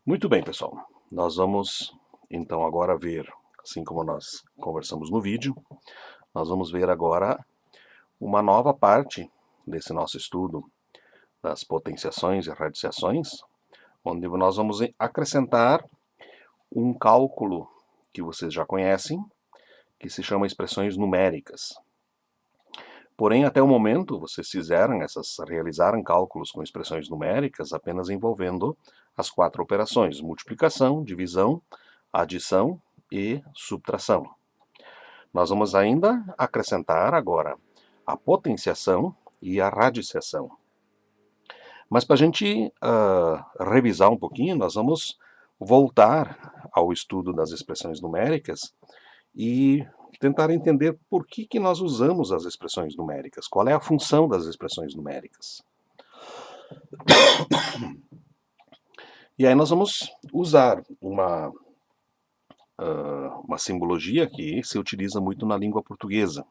Muito bem, pessoal. Nós vamos então agora ver, assim como nós conversamos no vídeo, nós vamos ver agora uma nova parte desse nosso estudo das potenciações e radiciações, onde nós vamos acrescentar um cálculo que vocês já conhecem, que se chama expressões numéricas. Porém, até o momento, vocês realizaram cálculos com expressões numéricas apenas envolvendo as 4 operações: multiplicação, divisão, adição e subtração. Nós vamos ainda acrescentar agora a potenciação e a radiciação. Mas para a gente revisar um pouquinho, nós vamos voltar ao estudo das expressões numéricas e tentar entender por que nós usamos as expressões numéricas, qual é a função das expressões numéricas. E aí nós vamos usar uma simbologia que se utiliza muito na língua portuguesa.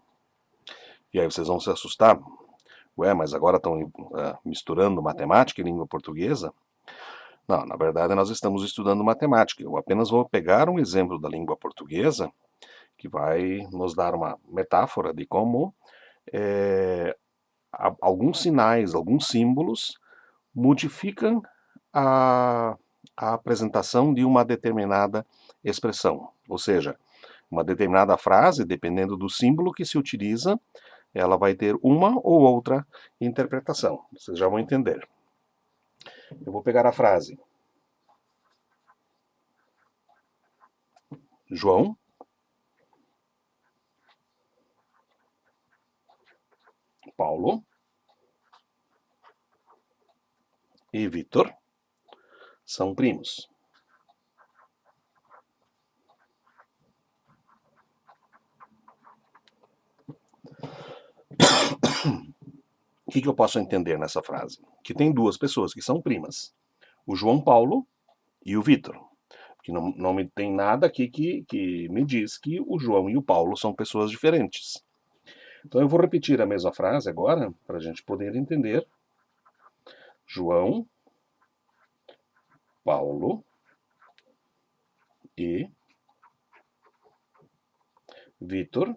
E aí vocês vão se assustar. Ué, mas agora estão misturando matemática e língua portuguesa? Não, na verdade nós estamos estudando matemática. Eu apenas vou pegar um exemplo da língua portuguesa que vai nos dar uma metáfora de como alguns sinais, alguns símbolos modificam a apresentação de uma determinada expressão. Ou seja, uma determinada frase, dependendo do símbolo que se utiliza, ela vai ter uma ou outra interpretação. Vocês já vão entender. Eu vou pegar a frase. João Paulo e Vitor são primos. O que eu posso entender nessa frase? Que tem duas pessoas que são primas. O João Paulo e o Vitor. Que não me tem nada aqui que me diz que o João e o Paulo são pessoas diferentes. Então eu vou repetir a mesma frase agora, para a gente poder entender. João, Paulo e Vitor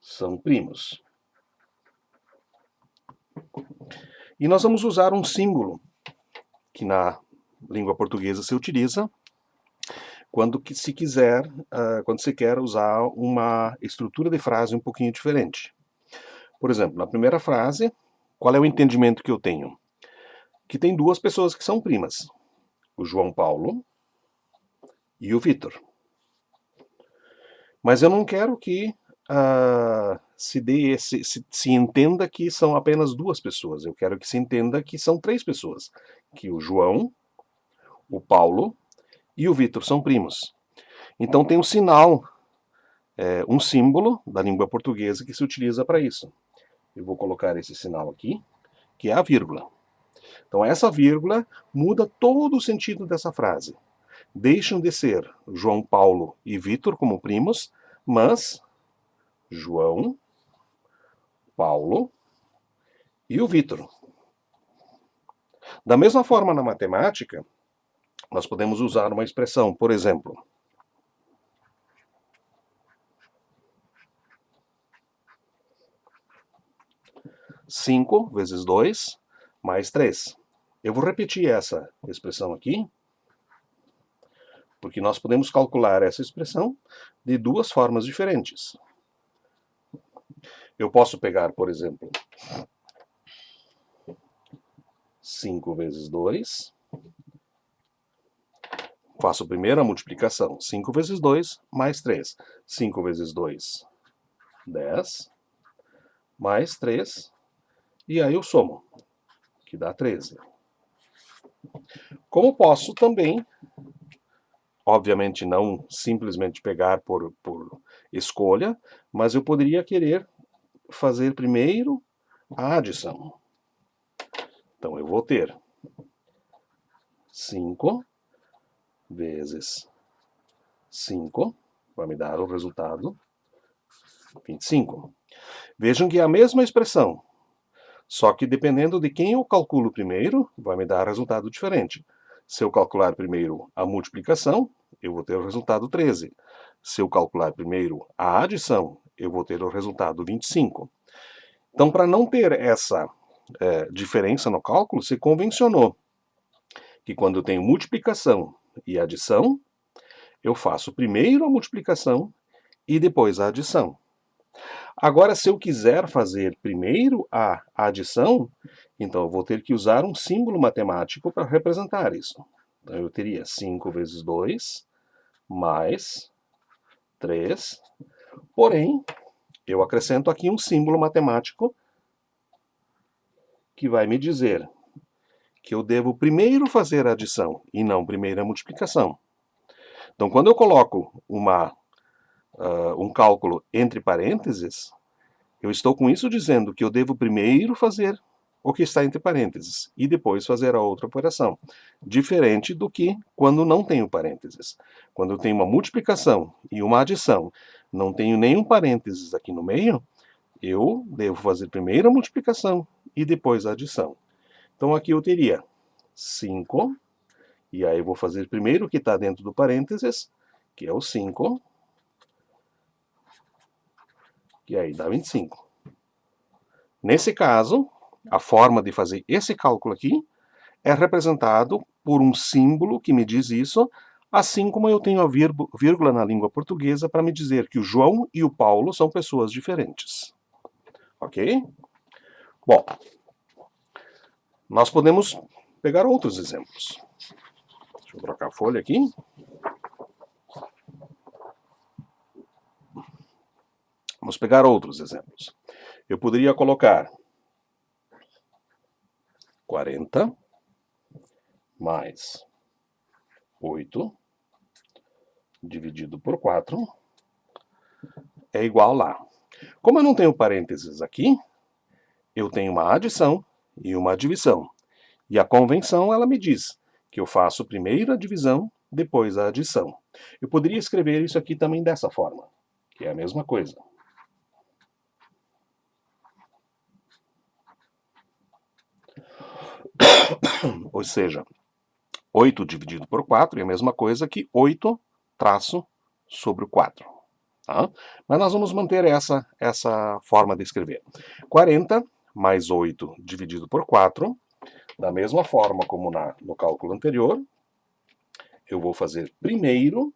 são primos. E nós vamos usar um símbolo que na língua portuguesa se utiliza quando se quer usar uma estrutura de frase um pouquinho diferente. Por exemplo, na primeira frase, qual é o entendimento que eu tenho? Que tem duas pessoas que são primas, o João Paulo e o Vitor. Mas eu não quero que se entenda que são apenas duas pessoas. Eu quero que se entenda que são 3 pessoas. Que o João, o Paulo e o Vitor são primos. Então tem um sinal, um símbolo da língua portuguesa que se utiliza para isso. Eu vou colocar esse sinal aqui, que é a vírgula. Então essa vírgula muda todo o sentido dessa frase. Deixam de ser João Paulo e Vitor como primos, mas João, Paulo e o Vitor. Da mesma forma, na matemática, nós podemos usar uma expressão, por exemplo, 5 vezes 2 mais 3. Eu vou repetir essa expressão aqui, porque nós podemos calcular essa expressão de duas formas diferentes. Eu posso pegar, por exemplo, 5 vezes 2, faço primeiro a multiplicação, 5 vezes 2 mais 3. 5 vezes 2, 10, mais 3, e aí eu somo, que dá 13. Como posso também, obviamente não simplesmente pegar por escolha, mas eu poderia querer fazer primeiro a adição. Então eu vou ter 5 vezes 5, vai me dar o resultado 25. Vejam que é a mesma expressão, Só que dependendo de quem eu calculo primeiro, vai me dar resultado diferente. Se eu calcular primeiro a multiplicação, eu vou ter o resultado 13. Se eu calcular primeiro a adição, eu vou ter o resultado 25. Então, para não ter essa diferença no cálculo, se convencionou que quando eu tenho multiplicação e adição, eu faço primeiro a multiplicação e depois a adição. Agora, se eu quiser fazer primeiro a adição, então eu vou ter que usar um símbolo matemático para representar isso. Então eu teria 5 vezes 2 mais 3, porém, eu acrescento aqui um símbolo matemático que vai me dizer que eu devo primeiro fazer a adição e não primeiro a multiplicação. Então, quando eu coloco um cálculo entre parênteses, eu estou com isso dizendo que eu devo primeiro fazer o que está entre parênteses e depois fazer a outra operação. Diferente do que quando não tenho parênteses. Quando eu tenho uma multiplicação e uma adição, não tenho nenhum parênteses aqui no meio, eu devo fazer primeiro a multiplicação e depois a adição. Então aqui eu teria 5, e aí eu vou fazer primeiro o que está dentro do parênteses, que é o 5, e aí dá 25. Nesse caso, a forma de fazer esse cálculo aqui é representado por um símbolo que me diz isso, assim como eu tenho a vírgula na língua portuguesa para me dizer que o João e o Paulo são pessoas diferentes. Ok? Bom, nós podemos pegar outros exemplos. Deixa eu trocar a folha aqui. Vamos pegar outros exemplos. Eu poderia colocar 40 mais 8 dividido por 4 é igual lá. Como eu não tenho parênteses aqui, eu tenho uma adição e uma divisão. E a convenção, ela me diz que eu faço primeiro a divisão, depois a adição. Eu poderia escrever isso aqui também dessa forma, que é a mesma coisa. Ou seja, 8 dividido por 4 é a mesma coisa que 8 traço sobre o 4. Tá? Mas nós vamos manter essa forma de escrever. 40 mais 8 dividido por 4, da mesma forma como no cálculo anterior, eu vou fazer primeiro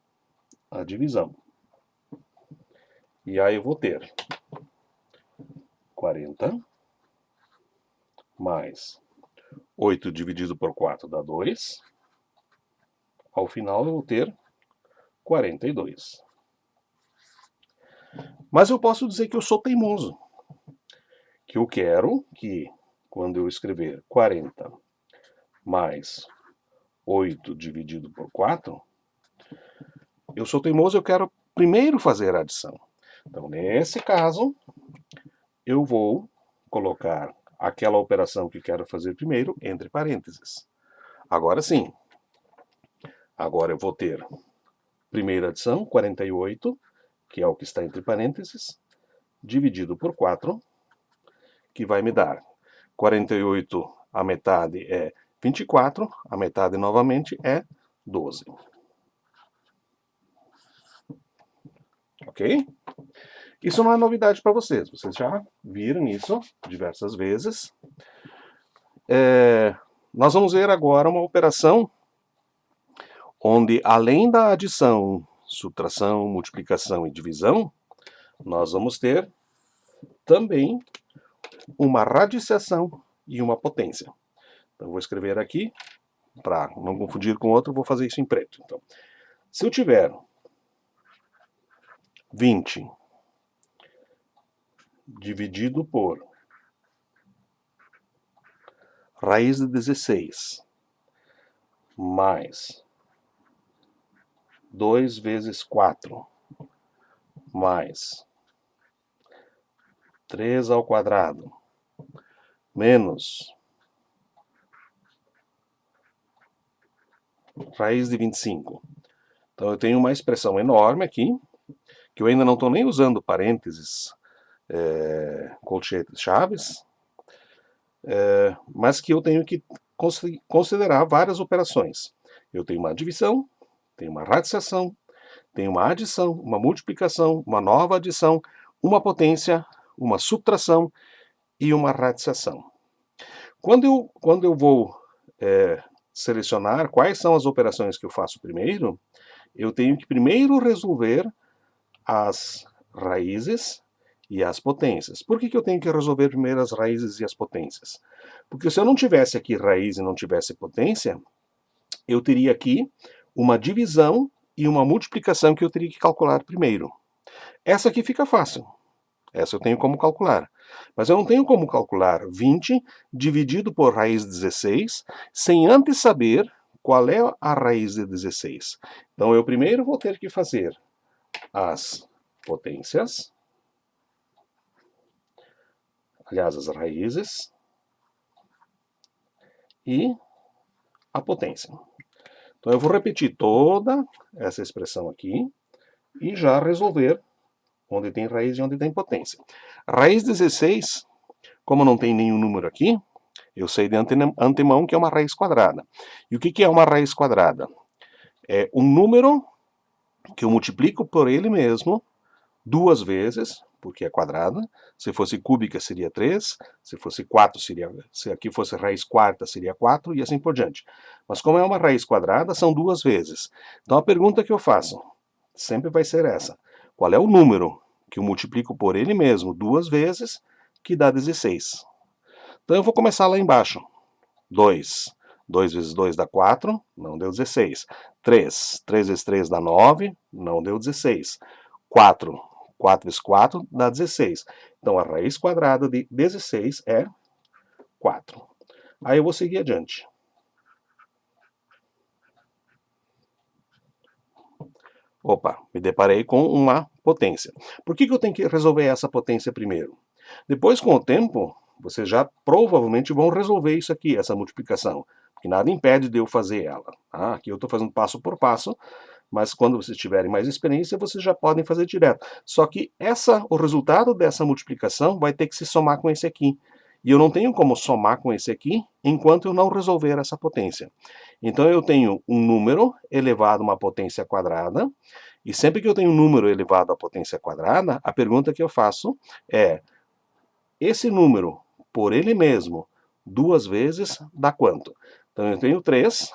a divisão. E aí eu vou ter 40 mais 8 dividido por 4 dá 2. Ao final eu vou ter 42. Mas eu posso dizer que eu sou teimoso. Que eu quero que, quando eu escrever 40 mais 8 dividido por 4, eu sou teimoso, eu quero primeiro fazer a adição. Então, nesse caso, eu vou colocar aquela operação que quero fazer primeiro entre parênteses. Agora sim. Agora eu vou ter primeira adição, 48, que é o que está entre parênteses, dividido por 4, que vai me dar 48, a metade é 24, a metade novamente é 12. Ok? Isso não é novidade para vocês já viram isso diversas vezes. Nós vamos ver agora uma operação onde, além da adição, subtração, multiplicação e divisão, nós vamos ter também uma radiciação e uma potência. Então, eu vou escrever aqui, para não confundir com outro, vou fazer isso em preto. Então, se eu tiver 20 dividido por raiz de 16 mais 2 vezes 4 mais 3 ao quadrado menos raiz de 25. Então eu tenho uma expressão enorme aqui, que eu ainda não estou nem usando parênteses, colchetes, chaves. mas que eu tenho que considerar várias operações. Eu tenho uma divisão, tenho uma radiciação, tenho uma adição, uma multiplicação, uma nova adição, uma potência, uma subtração e uma radiciação. Quando eu vou selecionar quais são as operações que eu faço primeiro, eu tenho que primeiro resolver as raízes e as potências. Por que eu tenho que resolver primeiro as raízes e as potências? Porque se eu não tivesse aqui raiz e não tivesse potência, eu teria aqui uma divisão e uma multiplicação que eu teria que calcular primeiro. Essa aqui fica fácil. Essa eu tenho como calcular. Mas eu não tenho como calcular 20 dividido por raiz de 16 sem antes saber qual é a raiz de 16. Então eu primeiro vou ter que fazer as potências, aliás, as raízes, e a potência. Então eu vou repetir toda essa expressão aqui e já resolver onde tem raiz e onde tem potência. Raiz 16, como não tem nenhum número aqui, eu sei de antemão que é uma raiz quadrada. E o que é uma raiz quadrada? É um número que eu multiplico por ele mesmo duas vezes, porque é quadrada. Se fosse cúbica seria 3, se fosse 4 seria, se aqui fosse raiz quarta seria 4 e assim por diante. Mas como é uma raiz quadrada, são duas vezes. Então a pergunta que eu faço sempre vai ser essa: qual é o número que eu multiplico por ele mesmo duas vezes que dá 16? Então eu vou começar lá embaixo. 2. 2 vezes 2 dá 4, não deu 16. 3. 3 vezes 3 dá 9, não deu 16. 4. 4 vezes 4 dá 16. Então a raiz quadrada de 16 é 4. Aí eu vou seguir adiante. Opa, me deparei com uma potência. Por que eu tenho que resolver essa potência primeiro? Depois, com o tempo, vocês já provavelmente vão resolver isso aqui, essa multiplicação. Porque nada impede de eu fazer ela. Tá? Aqui eu estou fazendo passo por passo, mas quando vocês tiverem mais experiência, vocês já podem fazer direto. Só que o resultado dessa multiplicação vai ter que se somar com esse aqui. E eu não tenho como somar com esse aqui enquanto eu não resolver essa potência. Então eu tenho um número elevado a uma potência quadrada, e sempre que eu tenho um número elevado à potência quadrada, a pergunta que eu faço é: esse número, por ele mesmo, duas vezes, dá quanto? Então eu tenho 3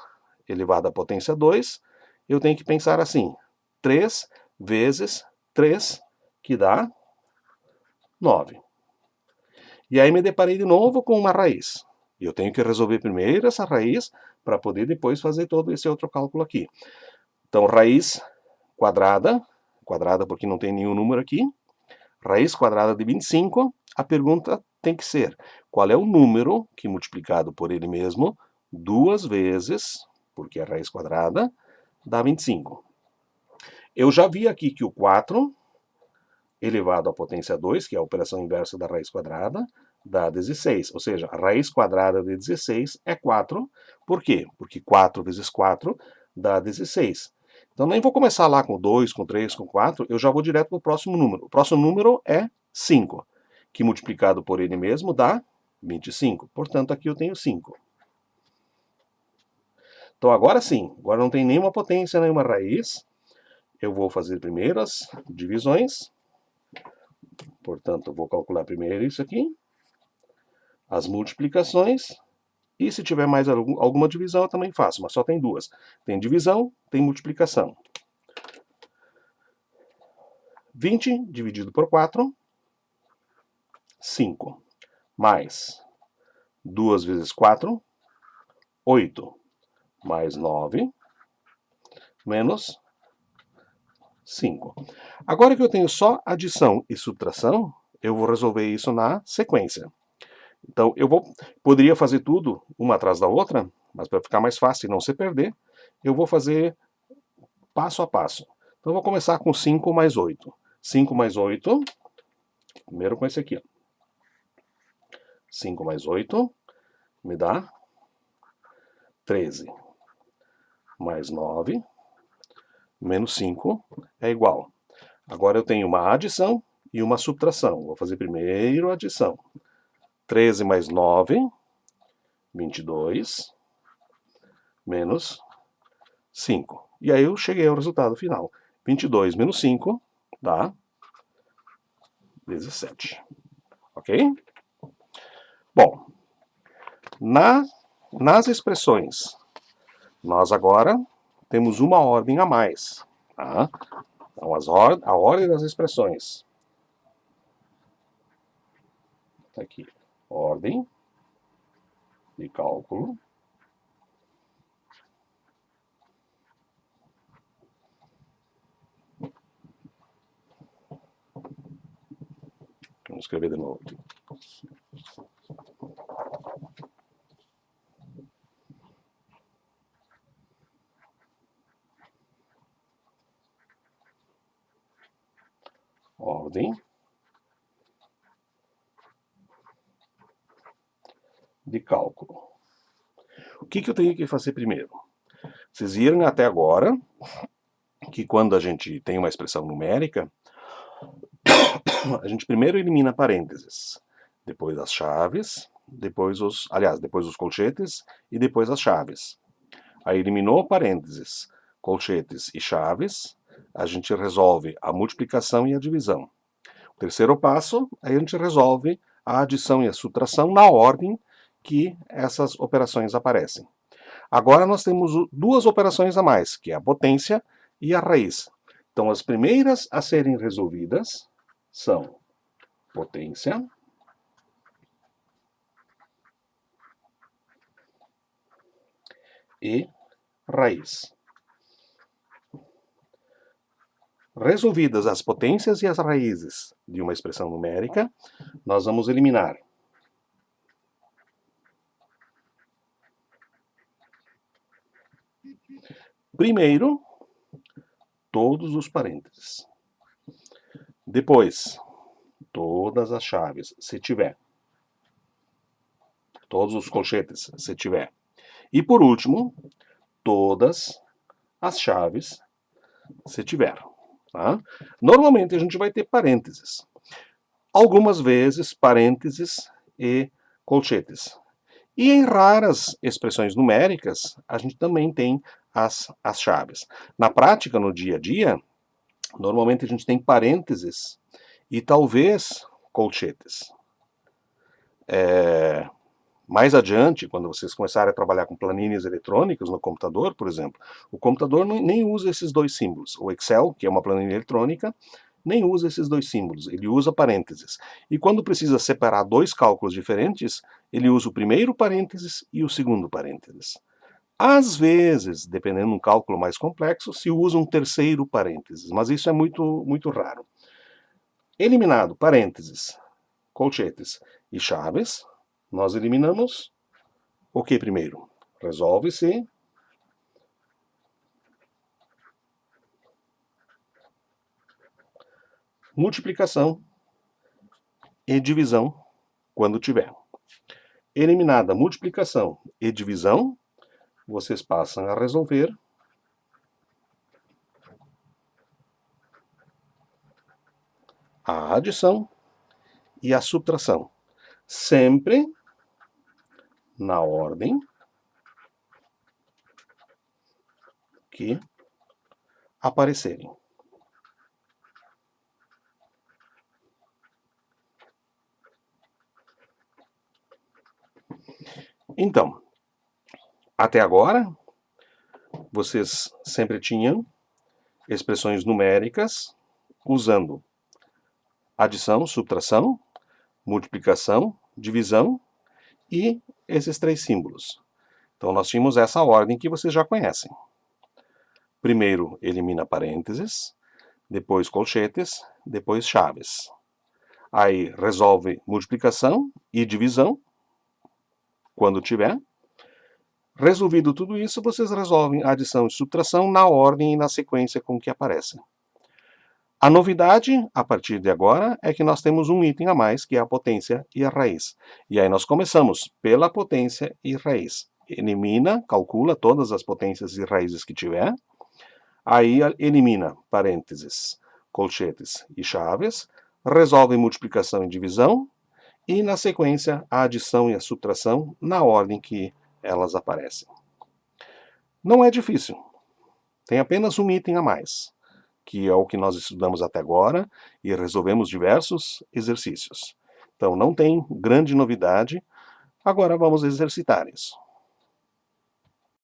elevado à potência 2, eu tenho que pensar assim: 3 vezes 3, que dá 9. E aí me deparei de novo com uma raiz. E eu tenho que resolver primeiro essa raiz para poder depois fazer todo esse outro cálculo aqui. Então, raiz quadrada, quadrada porque não tem nenhum número aqui, raiz quadrada de 25, a pergunta tem que ser: qual é o número que multiplicado por ele mesmo duas vezes, porque é raiz quadrada, dá 25. Eu já vi aqui que o 4 elevado à potência 2, que é a operação inversa da raiz quadrada, dá 16. Ou seja, a raiz quadrada de 16 é 4. Por quê? Porque 4 vezes 4 dá 16. Então nem vou começar lá com 2, com 3, com 4, eu já vou direto para o próximo número. O próximo número é 5, que multiplicado por ele mesmo dá 25. Portanto, aqui eu tenho 5. Então agora sim, agora não tem nenhuma potência, nenhuma raiz. Eu vou fazer primeiro as divisões. Portanto, eu vou calcular primeiro isso aqui, as multiplicações, e se tiver mais alguma divisão eu também faço, mas só tem duas. Tem divisão, tem multiplicação. 20 dividido por 4, 5. Mais 2 vezes 4, 8. Mais 9, menos 5. Agora que eu tenho só adição e subtração, eu vou resolver isso na sequência. Então, poderia fazer tudo uma atrás da outra, mas para ficar mais fácil e não se perder, eu vou fazer passo a passo. Então, eu vou começar com 5 mais 8. 5 mais 8, primeiro com esse aqui. 5 mais 8 me dá 13. Mais 9, menos 5 é igual. Agora eu tenho uma adição e uma subtração. Vou fazer primeiro a adição. 13 mais 9 22 menos 5. E aí eu cheguei ao resultado final. 22 menos 5 dá 17. Ok? Bom, nas expressões, nós agora temos uma ordem a mais. Tá? Então, a ordem das expressões. Está aqui. Ordem de cálculo. Vamos escrever de novo aqui. Ordem de cálculo. O que eu tenho que fazer primeiro? Vocês viram até agora que quando a gente tem uma expressão numérica, a gente primeiro elimina parênteses, depois as chaves, depois os colchetes e depois as chaves. Aí eliminou parênteses, colchetes e chaves, a gente resolve a multiplicação e a divisão. O terceiro passo, aí a gente resolve a adição e a subtração na ordem que essas operações aparecem. Agora nós temos duas operações a mais, que é a potência e a raiz. Então as primeiras a serem resolvidas são potência e raiz. Resolvidas as potências e as raízes de uma expressão numérica, nós vamos eliminar primeiro todos os parênteses. Depois, todas as chaves, se tiver. Todos os colchetes, se tiver. E por último, todas as chaves, se tiver. Tá? Normalmente a gente vai ter parênteses. Algumas vezes, parênteses e colchetes. E em raras expressões numéricas, a gente também tem as chaves. Na prática, no dia a dia, normalmente a gente tem parênteses e talvez colchetes. Mais adiante, quando vocês começarem a trabalhar com planilhas eletrônicas no computador, por exemplo, o computador nem usa esses dois símbolos. O Excel, que é uma planilha eletrônica, nem usa esses dois símbolos, ele usa parênteses. E quando precisa separar dois cálculos diferentes, ele usa o primeiro parênteses e o segundo parênteses. Às vezes, dependendo de um cálculo mais complexo, se usa um terceiro parênteses, mas isso é muito, muito raro. Eliminado parênteses, colchetes e chaves, nós eliminamos o que primeiro? Resolve-se multiplicação e divisão quando tiver. Eliminada multiplicação e divisão, vocês passam a resolver a adição e a subtração, sempre na ordem que aparecerem. Então, até agora, vocês sempre tinham expressões numéricas usando adição, subtração, multiplicação, divisão e esses três símbolos. Então nós tínhamos essa ordem que vocês já conhecem. Primeiro elimina parênteses, depois colchetes, depois chaves. Aí resolve multiplicação e divisão, quando tiver. Resolvido tudo isso, vocês resolvem adição e subtração na ordem e na sequência com que aparecem. A novidade, a partir de agora, é que nós temos um item a mais, que é a potência e a raiz. E aí nós começamos pela potência e raiz. Elimina, calcula todas as potências e raízes que tiver. Aí elimina parênteses, colchetes e chaves. Resolve multiplicação e divisão. e na sequência a adição e a subtração na ordem que elas aparecem. Não é difícil, tem apenas um item a mais, que é o que nós estudamos até agora e resolvemos diversos exercícios. Então não tem grande novidade, agora vamos exercitar isso.